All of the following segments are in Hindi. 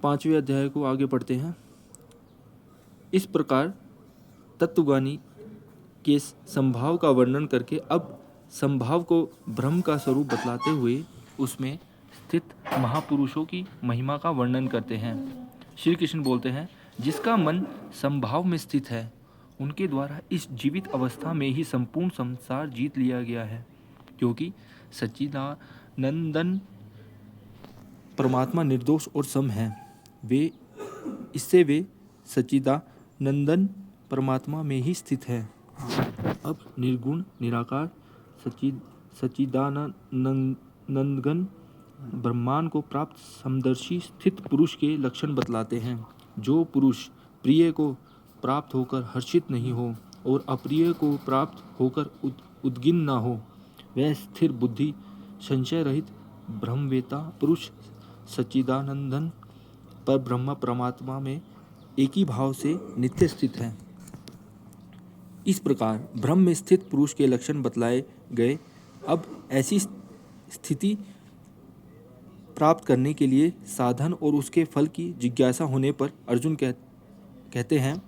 5वें अध्याय को आगे पढ़ते हैं। इस प्रकार तत्वज्ञानी के संभाव का वर्णन करके अब संभाव को ब्रह्म का स्वरूप बतलाते हुए उसमें स्थित महापुरुषों की महिमा का वर्णन करते हैं। श्री कृष्ण बोलते हैं, जिसका मन संभाव में स्थित है उनके द्वारा इस जीवित अवस्था में ही संपूर्ण संसार जीत लिया गया है, क्योंकि सच्चिदानंदन परमात्मा निर्दोष और सम है। वे सच्चिदानंदन परमात्मा में ही स्थित है। अब निर्गुण निराकार सच्चिदानंदघन ब्रह्मांड को प्राप्त समदर्शी स्थित पुरुष के लक्षण बतलाते हैं। जो पुरुष प्रिय को प्राप्त होकर हर्षित नहीं हो और अप्रिय को प्राप्त होकर उद्गिन न हो, वह स्थिर बुद्धि संशय रहित ब्रह्मवेता पुरुष सच्चिदानंदन पर ब्रह्म परमात्मा में एक ही भाव से नित्य स्थित है। इस प्रकार ब्रह्म में स्थित पुरुष के लक्षण बतलाए गए। अब ऐसी स्थिति प्राप्त करने के लिए साधन और उसके फल की जिज्ञासा होने पर अर्जुन कहते हैं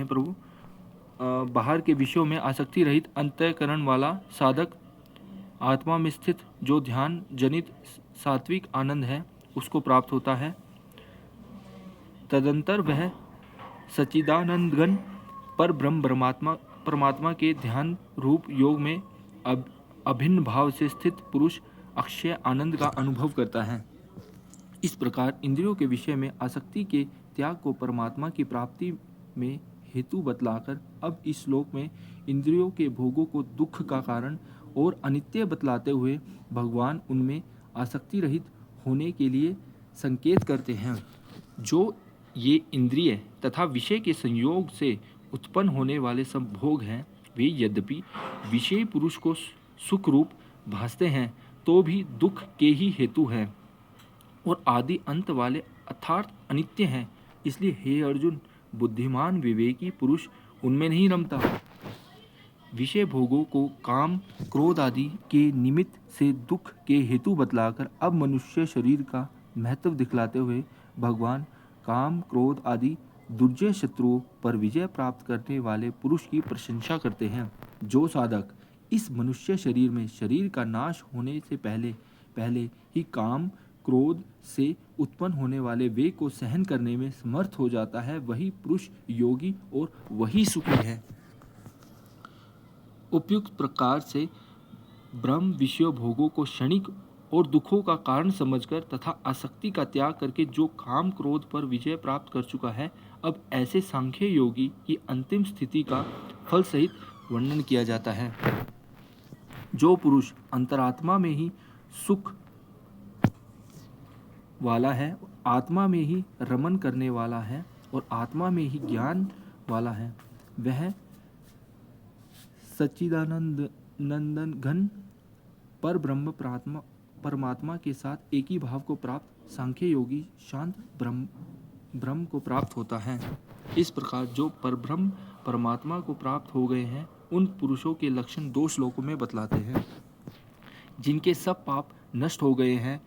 प्रभु, बाहर के विषयों में आसक्ति रहित अंतःकरण वाला साधक आत्मा में स्थित जो ध्यान जनित सात्विक आनंद है उसको प्राप्त होता है। तदंतर वह सच्चिदानंदघन पर ब्रह्म परमात्मा के ध्यान रूप योग में अभिन्न भाव से स्थित पुरुष अक्षय आनंद का अनुभव करता है। इस प्रकार इंद्रियों के विषय में आसक्ति के त्याग को परमात्मा की प्राप्ति में हेतु बतलाकर अब इस श्लोक में इंद्रियों के भोगों को दुख का कारण और अनित्य बतलाते हुए भगवान उनमें आसक्ति रहित होने के लिए संकेत करते हैं। जो ये इंद्रिय तथा विषय के संयोग से उत्पन्न होने वाले सब भोग हैं, वे यद्यपि विषय पुरुष को सुख रूप भासते हैं तो भी दुख के ही हेतु हैं और आदि अंत वाले अर्थात अनित्य हैं। इसलिए हे अर्जुन, बुद्धिमान विवेकी पुरुष उनमें नहीं रमता। विषय भोगों को काम क्रोध आदि के निमित्त से दुख के हेतु बतलाकर अब मनुष्य शरीर का महत्व दिखलाते हुए भगवान काम क्रोध आदि दुर्जय शत्रुओं पर विजय प्राप्त करने वाले पुरुष की प्रशंसा करते हैं। जो साधक इस मनुष्य शरीर में शरीर का नाश होने से पहले ही काम क्रोध से उत्पन्न होने वाले वेग को सहन करने में समर्थ हो जाता है, वही पुरुष योगी और वही सुखी है। उपयुक्त प्रकार से ब्रह्म विषय भोगों को क्षणिक और दुखों का कारण समझकर तथा आसक्ति का त्याग करके जो काम क्रोध पर विजय प्राप्त कर चुका है, अब ऐसे सांख्य योगी की अंतिम स्थिति का फल सहित वर्णन किया जाता है। जो पुरुष अंतरात्मा में ही सुख वाला है, आत्मा में ही रमन करने वाला है और आत्मा में ही ज्ञान वाला है, वह सच्चिदानंद घन पर ब्रह्म परमात्मा के साथ एक ही भाव को प्राप्त सांख्य योगी शांत ब्रह्म को प्राप्त होता है। इस प्रकार जो परब्रह्म परमात्मा को प्राप्त हो गए हैं, उन पुरुषों के लक्षण 2 श्लोकों में बतलाते हैं। जिनके सब पाप नष्ट हो गए हैं,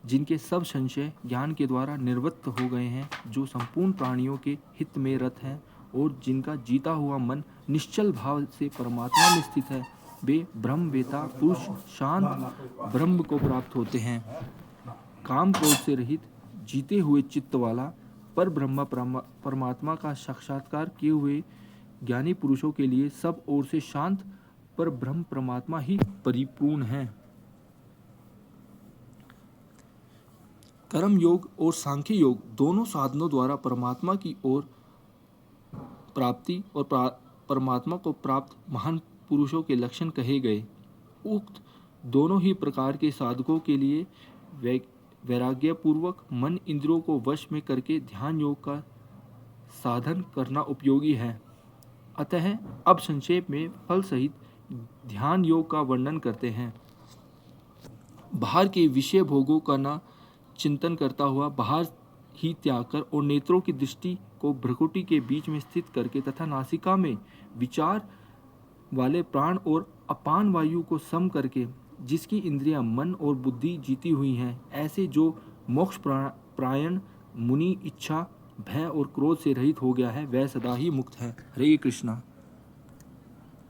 जिनके सब संशय ज्ञान के द्वारा निवृत्त हो गए हैं, जो संपूर्ण प्राणियों के हित में रत हैं और जिनका जीता हुआ मन निश्चल भाव से परमात्मा में स्थित है, वे ब्रह्मवेता पुरुष शांत ब्रह्म को प्राप्त होते हैं। काम क्रोध से रहित जीते हुए चित्त वाला पर ब्रह्म परमात्मा का साक्षात्कार किए हुए ज्ञानी पुरुषों के लिए सब ओर से शांत पर ब्रह्म परमात्मा ही परिपूर्ण है। कर्म योग और सांख्य योग दोनों साधनों द्वारा परमात्मा की ओर प्राप्ति और परमात्मा को प्राप्त महान पुरुषों के लक्षण कहे गए। उक्त दोनों ही प्रकार के साधकों के लिए वैराग्यपूर्वक मन इंद्रियों को वश में करके ध्यान योग का साधन करना उपयोगी है। अतः अब संक्षेप में फल सहित ध्यान योग का वर्णन करते हैं। बाहर के विषय भोगों का न चिंतन करता हुआ बाहर ही त्याग कर और नेत्रों की दृष्टि को भ्रुकुटी के बीच में स्थित करके तथा नासिका में विचार वाले प्राण और अपान वायु को सम करके जिसकी इंद्रियां मन और बुद्धि जीती हुई हैं, ऐसे जो मोक्ष प्रायण मुनि इच्छा, भय और क्रोध से रहित हो गया है, वह सदा ही मुक्त है। हरे कृष्णा।